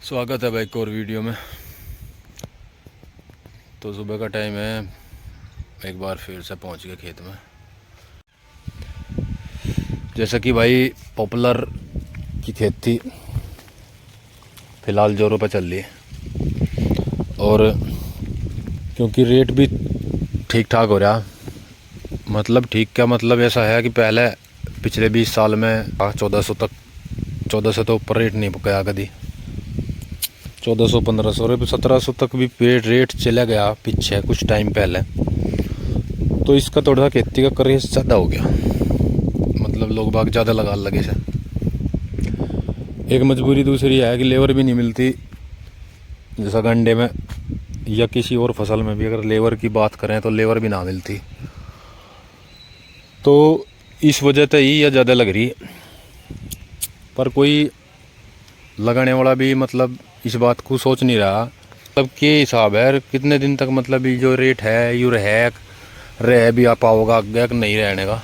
स्वागत है भाई एक और वीडियो में। तो सुबह का टाइम है, एक बार फिर से पहुंच गए खेत में। जैसा कि भाई पॉपुलर की खेत थी, फ़िलहाल जोरों पर चल रही है और क्योंकि रेट भी ठीक ठाक हो रहा, मतलब ठीक क्या मतलब ऐसा है कि पहले पिछले 20 साल में 1400 तो ऊपर रेट नहीं गया कभी। 1400 1500 रुपये 1700 तक भी पेड़ रेट चला गया पीछे कुछ टाइम पहले। तो इसका थोड़ा सा खेती का क्रेज ज़्यादा हो गया, मतलब लोग बाग ज़्यादा लगा लगे से। एक मजबूरी दूसरी है कि लेबर भी नहीं मिलती, जैसा गंडे में या किसी और फसल में भी अगर लेबर की बात करें तो लेबर भी ना मिलती। तो इस वजह से ही यह ज़्यादा लग रही, पर कोई लगाने वाला भी मतलब इस बात को सोच नहीं रहा। मतलब के हिसाब है कितने दिन तक मतलब ये जो रेट है यू रह भी आ पाओगा आगे नहीं रहने का।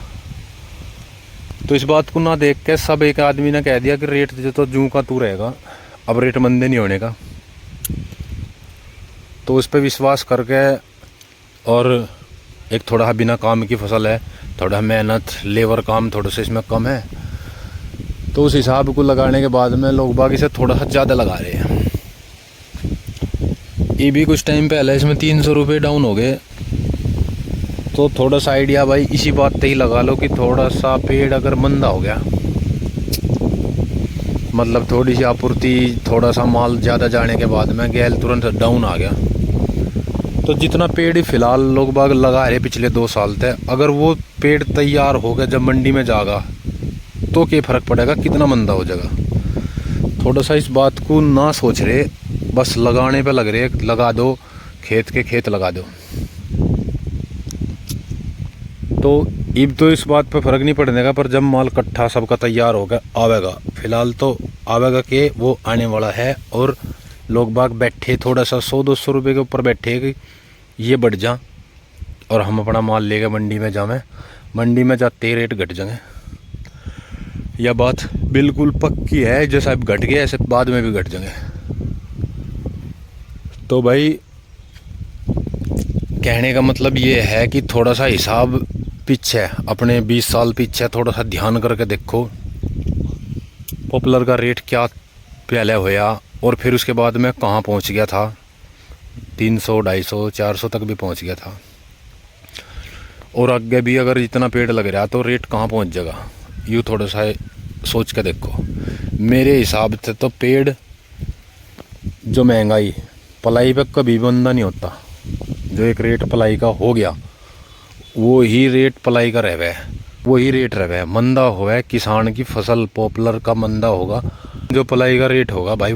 तो इस बात को ना देख के सब एक आदमी ने कह दिया कि रेट तो जूं का तू रहेगा, अब रेट मंदे नहीं होने का। तो उस पर विश्वास करके, और एक थोड़ा बिना काम की फसल है, थोड़ा मेहनत लेबर काम थोड़ा सा इसमें कम है, तो उस हिसाब को लगाने के बाद में लोग बाकी से थोड़ा सा ज़्यादा लगा रहे हैं। ये भी कुछ टाइम पहले इसमें 300 रुपये डाउन हो गए। तो थोड़ा सा आइडिया भाई इसी बात पे ही लगा लो कि थोड़ा सा पेड़ अगर मंदा हो गया, मतलब थोड़ी सी आपूर्ति थोड़ा सा माल ज़्यादा जाने के बाद में गैल तुरंत डाउन आ गया। तो जितना पेड़ ही फिलहाल लोग बाग लगा रहे पिछले 2 साल तक, अगर वो पेड़ तैयार हो गया जब मंडी में जाएगा तो क्या फ़र्क पड़ेगा, कितना मंदा हो जाएगा। थोड़ा सा इस बात को ना सोच रहे, बस लगाने पे लग रहे, लगा दो खेत के खेत लगा दो। तो अब तो इस बात पे फ़र्क नहीं पड़ने का, पर जब माल कट्ठा सबका तैयार होगा आवेगा, फिलहाल तो आवेगा कि वो आने वाला है। और लोग बाग बैठे थोड़ा सा 100-200 रुपये के ऊपर बैठे कि ये बढ़ जा और हम अपना माल लेकर मंडी में जावें, मंडी में जाते ही रेट घट जाएंगे। यह बात बिल्कुल पक्की है, जैसा अब घट गया ऐसे बाद में भी घट जाएंगे। तो भाई कहने का मतलब ये है कि थोड़ा सा हिसाब पीछे, अपने 20 साल पीछे थोड़ा सा ध्यान करके देखो पॉपुलर का रेट क्या पहले होया और फिर उसके बाद में कहाँ पहुँच गया था। 300 250 400 तक भी पहुँच गया था, और आगे भी अगर इतना पेड़ लग रहा तो रेट कहाँ पहुँच जाएगा, यूँ थोड़ा सा सोच के देखो। मेरे हिसाब से तो पेड़ जो महंगाई पलाई पे कभी बंदा नहीं होता, जो एक रेट पलाई का हो गया वो ही रेट पलाई का रह है, वो ही रेट रह है। मंदा हुआ है किसान की फसल, पॉपुलर का मंदा होगा, जो पलाई का रेट होगा भाई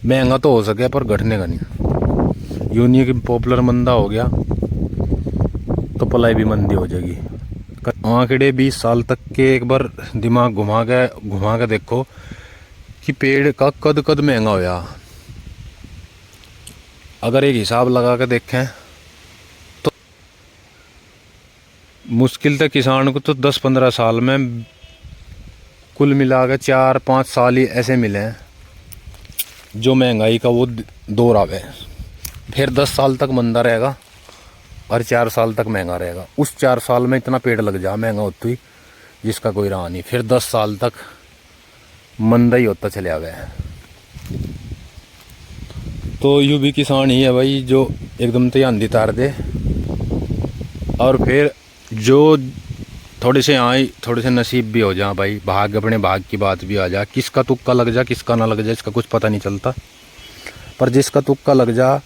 महंगा तो हो सके पर घटने का नहीं। यूँ नहीं कि पॉपुलर मंदा हो गया तो पलाई भी मंदी हो जाएगी। आंकड़े 20 साल तक के एक बार दिमाग घुमा के देखो कि पेड़ का कद कद महंगा होया। अगर एक हिसाब लगा के देखें तो मुश्किल से किसान को तो 10-15 साल में कुल मिला के 4-5 साल ही ऐसे मिले हैं जो महंगाई का वो दौर आवे। फिर 10 साल तक मंदा रहेगा और 4 साल तक महंगा रहेगा। उस 4 साल में इतना पेड़ लग जा महंगा होती ही जिसका कोई रहा नहीं, फिर 10 साल तक मंदा ही होता चले आ गया। तो यूँ भी किसान ही है भाई जो एकदम से आंधी तार दे, और फिर जो थोड़े से आए थोड़े से नसीब भी हो जा भाई, भाग अपने भाग की बात भी आ जा, किसका तुक्का लग जा किसका ना लग जा इसका कुछ पता नहीं चलता, पर जिसका तुक्का लग जा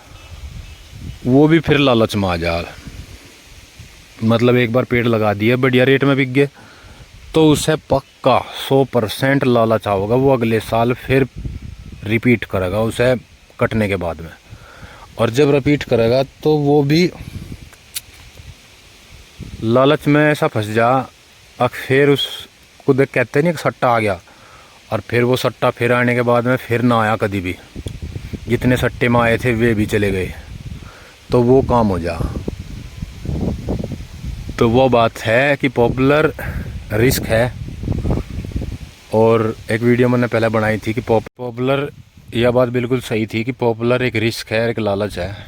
वो भी फिर लालच में आ जा। मतलब एक बार पेड़ लगा दिए बढ़िया रेट में बिक गए तो उसे पक्का 100% लालच होगा, वो अगले साल फिर रिपीट करेगा उसे कटने के बाद में। और जब रिपीट करेगा तो वो भी लालच में ऐसा फंस जा, और फिर उसको देख कहते नहीं सट्टा आ गया, और फिर वो सट्टा फिर आने के बाद में फिर ना आया कभी भी, जितने सट्टे में आए थे वे भी चले गए, तो वो काम हो जा। तो वो बात है कि पॉपुलर रिस्क है। और एक वीडियो मैंने पहले बनाई थी कि पॉपुलर यह बात बिल्कुल सही थी कि पॉपुलर एक रिस्क है, एक लालच है।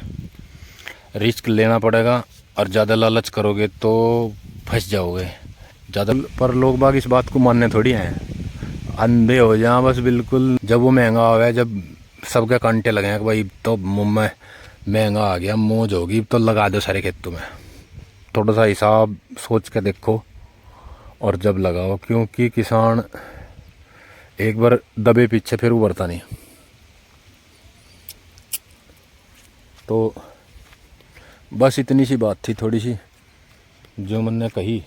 रिस्क लेना पड़ेगा और ज़्यादा लालच करोगे तो फंस जाओगे ज़्यादा। पर लोग बाग इस बात को मानने थोड़ी हैं, अंधे हो जाए बस बिल्कुल। जब वो महंगा हो गया, जब सबके कांटे लगे हैं कि भाई तो मुँह में महंगा आ गया, मौज होगी, तो लगा दो सारे खेतों में। थोड़ा सा हिसाब सोच के देखो और जब लगाओ, क्योंकि किसान एक बार दबे पीछे फिर उभरता नहीं। तो बस इतनी सी बात थी, थोड़ी सी जो मैंने कही,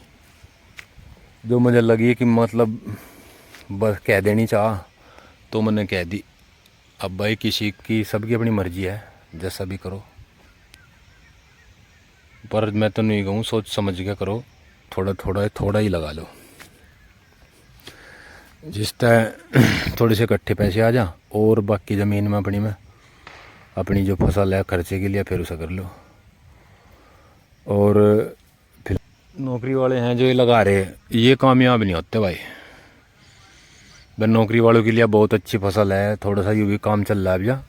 जो मुझे लगी कि मतलब बस कह देनी चाह तो मैंने कह दी। अब भाई किसी की, सबकी अपनी मर्जी है, जैसा भी करो, पर मैं तो नहीं कहूँ, सोच समझ के करो। थोड़ा ही लगा लो, जिस तरह थोड़े से इकट्ठे पैसे आ जा और बाकी ज़मीन में अपनी जो फसल है खर्चे के लिए फिर उसे कर लो। और फिर नौकरी वाले हैं जो ये लगा रहे, ये कामयाब नहीं होते भाई। भाई नौकरी वालों के लिए बहुत अच्छी फसल है, थोड़ा सा यूँ भी काम चल रहा है भैया।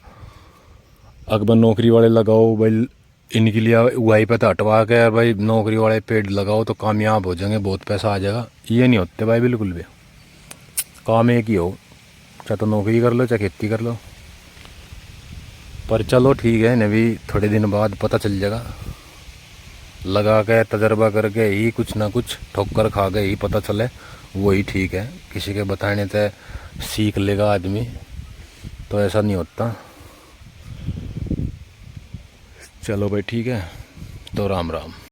अगर नौकरी वाले लगाओ भाई, इनके लिए उगाई पे तो हटवा के भाई नौकरी वाले पेड़ लगाओ तो कामयाब हो जाएंगे, बहुत पैसा आ जाएगा। ये नहीं होते भाई बिल्कुल भी। काम एक ही हो, चाहे तो नौकरी कर लो चाहे खेती कर लो। पर चलो ठीक है, इन्हें भी थोड़े दिन बाद पता चल जाएगा, लगा के तजर्बा करके ही कुछ ना कुछ ठोकर खा के ही पता चले, वही ठीक है। किसी के बताने से सीख लेगा आदमी, तो ऐसा नहीं होता। चलो भाई ठीक है, तो राम राम।